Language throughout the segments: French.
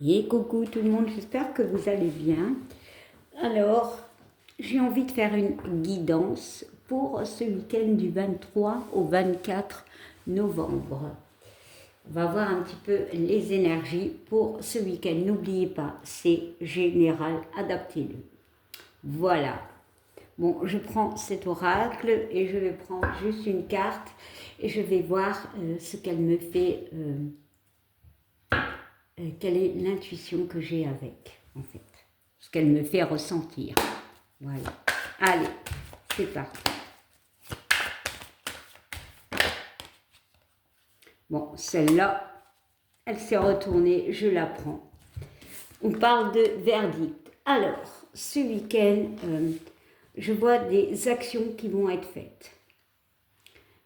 Et coucou tout le monde, j'espère que vous allez bien. Alors, j'ai envie de faire une guidance pour ce week-end du 23 au 24 novembre. On va voir un petit peu les énergies pour ce week-end. N'oubliez pas, c'est général, adaptez-le. Voilà. Bon, je prends cet oracle et je vais prendre juste une carte et je vais voir ce qu'elle me fait... quelle est l'intuition que j'ai avec, en fait. Ce qu'elle me fait ressentir. Voilà. Allez, c'est parti. Bon, celle-là, elle s'est retournée, je la prends. On parle de verdict. Alors, ce week-end, je vois des actions qui vont être faites.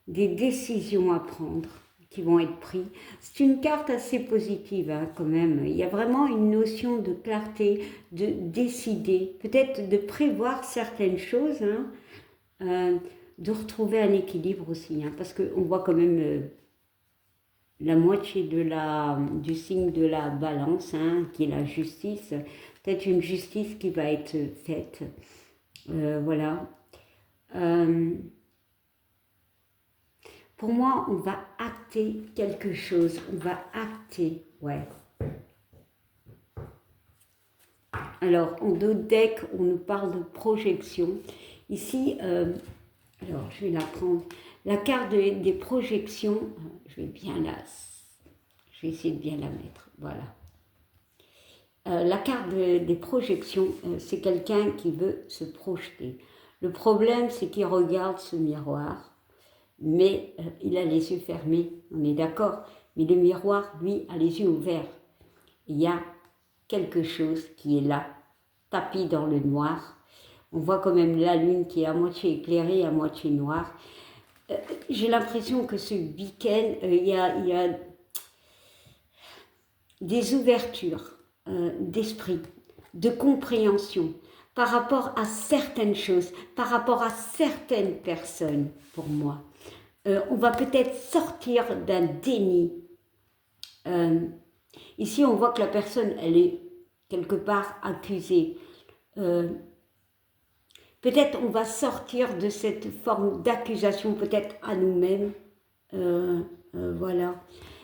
Des décisions à prendre qui vont être prises. C'est une carte assez positive hein, quand même. Il y a vraiment une notion de clarté, de décider, peut-être de prévoir certaines choses, de retrouver un équilibre aussi, hein, parce qu'on voit quand même la moitié du signe de la balance, hein, qui est la justice, peut-être une justice qui va être faite. Voilà. Pour moi, on va acter quelque chose. On va acter, ouais. Alors, en d'autres decks, on nous parle de projection. Ici, alors je vais la prendre. La carte des projections, je vais essayer de bien la mettre. Voilà. La carte des projections, c'est quelqu'un qui veut se projeter. Le problème, c'est qu'il regarde ce miroir. Mais il a les yeux fermés, on est d'accord. Mais le miroir, lui, a les yeux ouverts. Il y a quelque chose qui est là, tapis dans le noir. On voit quand même la lune qui est à moitié éclairée, à moitié noire. J'ai l'impression que ce week-end, il y a des ouvertures d'esprit, de compréhension par rapport à certaines choses, par rapport à certaines personnes, pour moi. On va peut-être sortir d'un déni. Ici, on voit que la personne, elle est quelque part accusée. Peut-être on va sortir de cette forme d'accusation, peut-être à nous-mêmes. Voilà.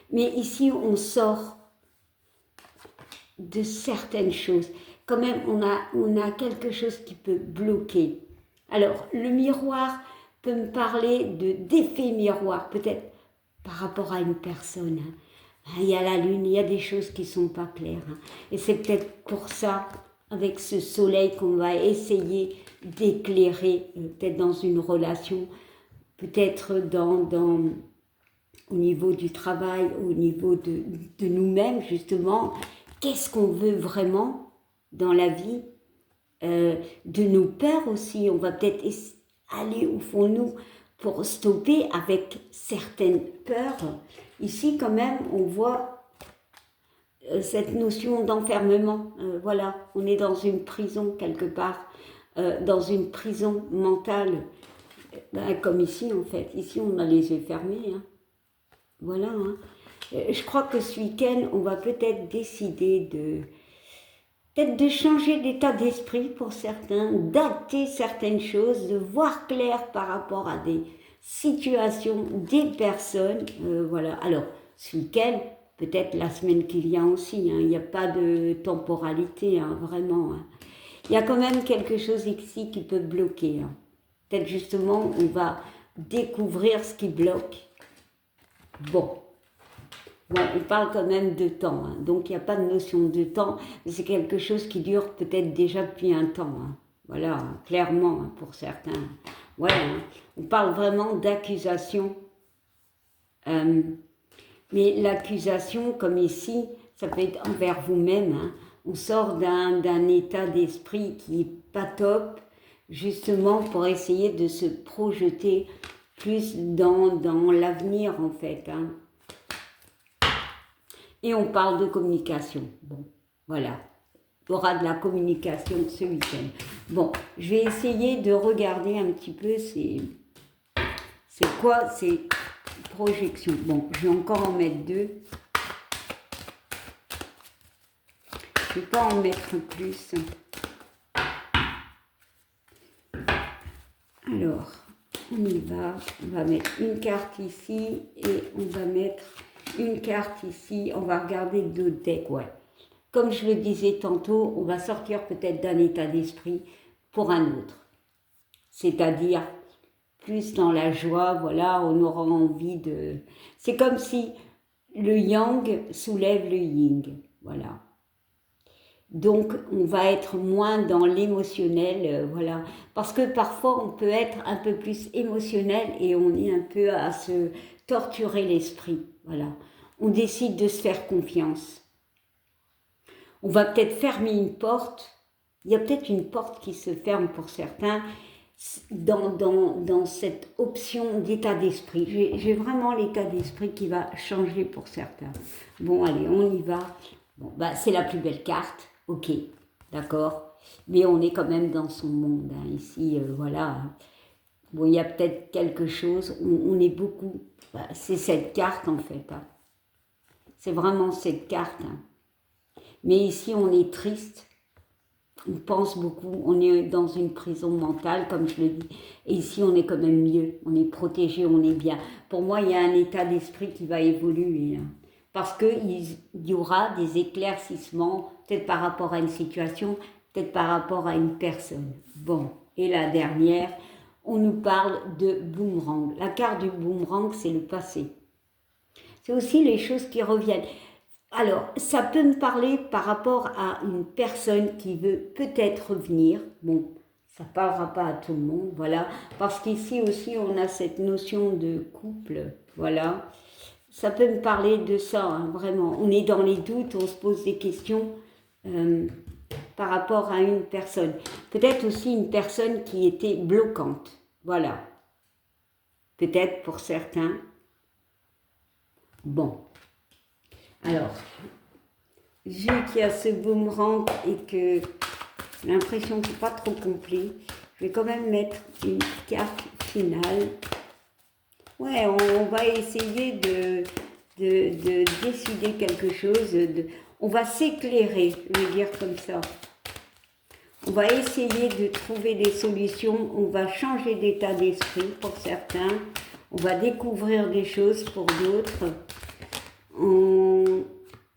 Mais ici, on sort de certaines choses. Quand même, on a quelque chose qui peut bloquer. Alors, le miroir peut me parler d'effet miroir, peut-être par rapport à une personne. Il y a la lune, il y a des choses qui ne sont pas claires. Et c'est peut-être pour ça, avec ce soleil, qu'on va essayer d'éclairer, peut-être dans une relation, peut-être au niveau du travail, au niveau de nous-mêmes, justement. Qu'est-ce qu'on veut vraiment dans la vie, de nos peurs aussi. On va peut-être aller au fond de nous pour stopper avec certaines peurs. Ici, quand même, on voit cette notion d'enfermement. Voilà, on est dans une prison quelque part, dans une prison mentale, comme ici en fait. Ici, on a les yeux fermés. Hein. Voilà. Hein. Je crois que ce week-end, on va peut-être décider peut-être de changer d'état d'esprit pour certains, d'acter certaines choses, de voir clair par rapport à des situations, des personnes. Voilà. Alors, ce week-end, peut-être la semaine qui vient aussi, hein, il n'y a pas de temporalité, hein, vraiment. Hein. Il y a quand même quelque chose ici qui peut bloquer. Hein. Peut-être justement, on va découvrir ce qui bloque. Bon, on parle quand même de temps, hein, donc il n'y a pas de notion de temps, mais c'est quelque chose qui dure peut-être déjà depuis un temps. Hein. Voilà, hein, clairement, hein, pour certains. Voilà, hein, on parle vraiment d'accusation. Mais l'accusation, comme ici, ça peut être envers vous-même. Hein. On sort d'un état d'esprit qui n'est pas top, justement pour essayer de se projeter plus dans l'avenir, en fait. Hein. Et on parle de communication. Bon, voilà. Il y aura de la communication ce week-end. Bon, je vais essayer de regarder un petit peu c'est quoi ces projections. Bon, je vais encore en mettre deux. Je ne vais pas en mettre plus. Alors, on y va. On va mettre une carte ici et on va mettre une carte ici. On va regarder d'autres decks, ouais. Comme je le disais tantôt, on va sortir peut-être d'un état d'esprit pour un autre. C'est-à-dire plus dans la joie, voilà, on aura envie de... C'est comme si le yang soulève le yin, voilà. Donc, on va être moins dans l'émotionnel, voilà. Parce que parfois, on peut être un peu plus émotionnel et on est un peu à se torturer l'esprit, voilà. On décide de se faire confiance. On va peut-être fermer une porte. Il y a peut-être une porte qui se ferme pour certains dans cette option d'état d'esprit. J'ai vraiment l'état d'esprit qui va changer pour certains. Bon, allez, on y va. Bon, bah, c'est la plus belle carte. Ok, d'accord. Mais on est quand même dans son monde. Hein. Ici, voilà. Bon, il y a peut-être quelque chose. On est beaucoup. Bah, c'est cette carte, en fait. Hein. C'est vraiment cette carte. Hein. Mais ici, on est triste. On pense beaucoup. On est dans une prison mentale, comme je le dis. Et ici, on est quand même mieux. On est protégé, on est bien. Pour moi, il y a un état d'esprit qui va évoluer. Hein. Parce qu'il y aura des éclaircissements, peut-être par rapport à une situation, peut-être par rapport à une personne. Bon, et la dernière, on nous parle de boomerang. La carte du boomerang, c'est le passé. C'est aussi les choses qui reviennent. Alors, ça peut me parler par rapport à une personne qui veut peut-être revenir. Bon, ça ne parlera pas à tout le monde, voilà. Parce qu'ici aussi, on a cette notion de couple, voilà. Ça peut me parler de ça, hein, vraiment. On est dans les doutes, on se pose des questions par rapport à une personne. Peut-être aussi une personne qui était bloquante, voilà. Peut-être pour certains. Bon. Alors, vu qu'il y a ce boomerang et que j'ai l'impression que c'est pas trop complet, je vais quand même mettre une carte finale. Ouais, on va essayer de décider quelque chose. On va s'éclairer, je vais dire comme ça. On va essayer de trouver des solutions. On va changer d'état d'esprit pour certains. On va découvrir des choses pour d'autres.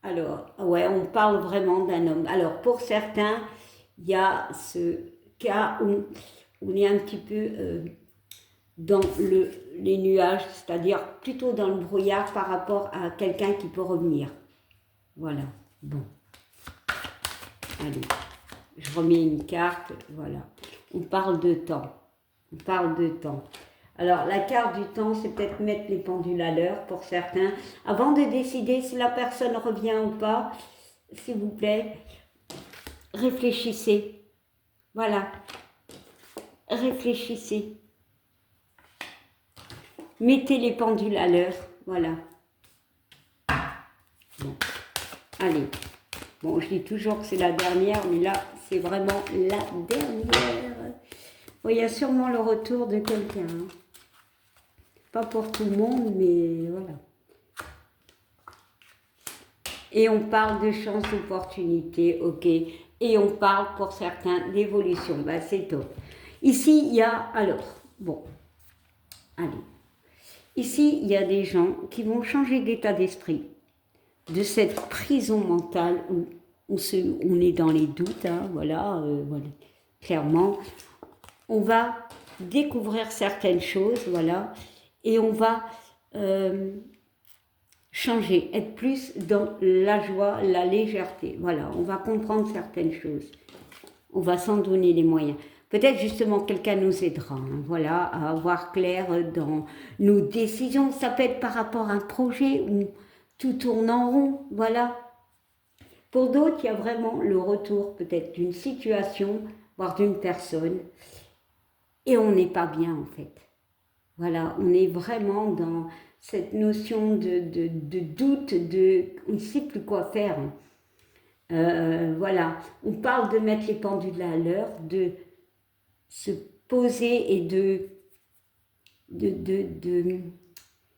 Alors, ouais, on parle vraiment d'un homme. Alors, pour certains, il y a ce cas où on est un petit peu dans les nuages, c'est-à-dire plutôt dans le brouillard par rapport à quelqu'un qui peut revenir. Voilà, bon. Allez, je remets une carte, voilà. On parle de temps. On parle de temps. Alors, la carte du temps, c'est peut-être mettre les pendules à l'heure pour certains. Avant de décider si la personne revient ou pas, s'il vous plaît, réfléchissez. Voilà. Réfléchissez. Mettez les pendules à l'heure. Voilà. Bon. Allez. Bon, je dis toujours que c'est la dernière, mais là, c'est vraiment la dernière. Bon, il y a sûrement le retour de quelqu'un. Hein. Pas pour tout le monde, mais voilà. Et on parle de chance d'opportunité, ok. Et on parle pour certains d'évolution, bah, c'est top. Ici, il y a, alors, bon, allez. Ici, il y a des gens qui vont changer d'état d'esprit, de cette prison mentale où on est dans les doutes, hein, voilà, voilà, clairement. On va découvrir certaines choses, voilà, et on va changer, être plus dans la joie, la légèreté. Voilà, on va comprendre certaines choses. On va s'en donner les moyens. Peut-être justement quelqu'un nous aidera, hein, voilà, à avoir clair dans nos décisions. Ça peut être par rapport à un projet où tout tourne en rond, voilà. Pour d'autres, il y a vraiment le retour peut-être d'une situation, voire d'une personne, et on n'est pas bien en fait. Voilà, on est vraiment dans cette notion de doute, on ne sait plus quoi faire. Voilà, on parle de mettre les pendules à l'heure, de se poser et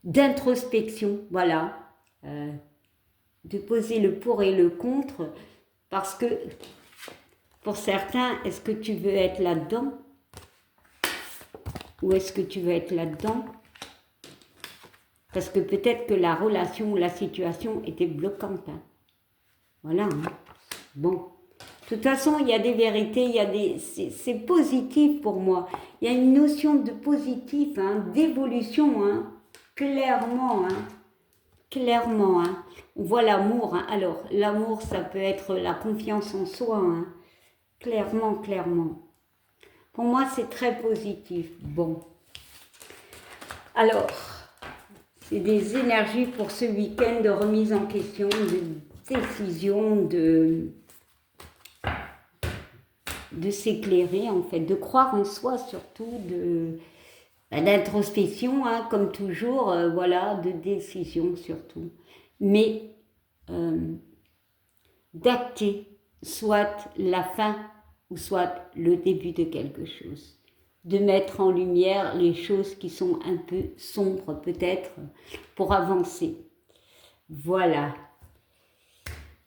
d'introspection, voilà, de poser le pour et le contre, Parce que, pour certains, est-ce que tu veux être là-dedans? Ou est-ce que tu veux être là-dedans? Parce que peut-être que la relation ou la situation était bloquante. Hein. Voilà. Hein. Bon. De toute façon, il y a des vérités, il y a des, c'est positif pour moi. Il y a une notion de positif, hein, d'évolution, hein, clairement, hein, clairement. Hein. On voit l'amour. Hein. Alors, l'amour, ça peut être la confiance en soi, hein, clairement, clairement. Pour moi, c'est très positif. Bon. Alors, c'est des énergies pour ce week-end de remise en question, de décision, de s'éclairer en fait, de croire en soi surtout, d'introspection, hein, comme toujours, voilà, de décision surtout. Mais d'acter soit la fin ou soit le début de quelque chose. De mettre en lumière les choses qui sont un peu sombres peut-être pour avancer. Voilà.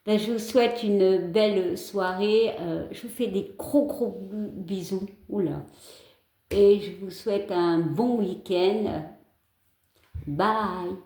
Ben, je vous souhaite une belle soirée. Je vous fais des gros bisous. Oula. Et je vous souhaite un bon week-end. Bye.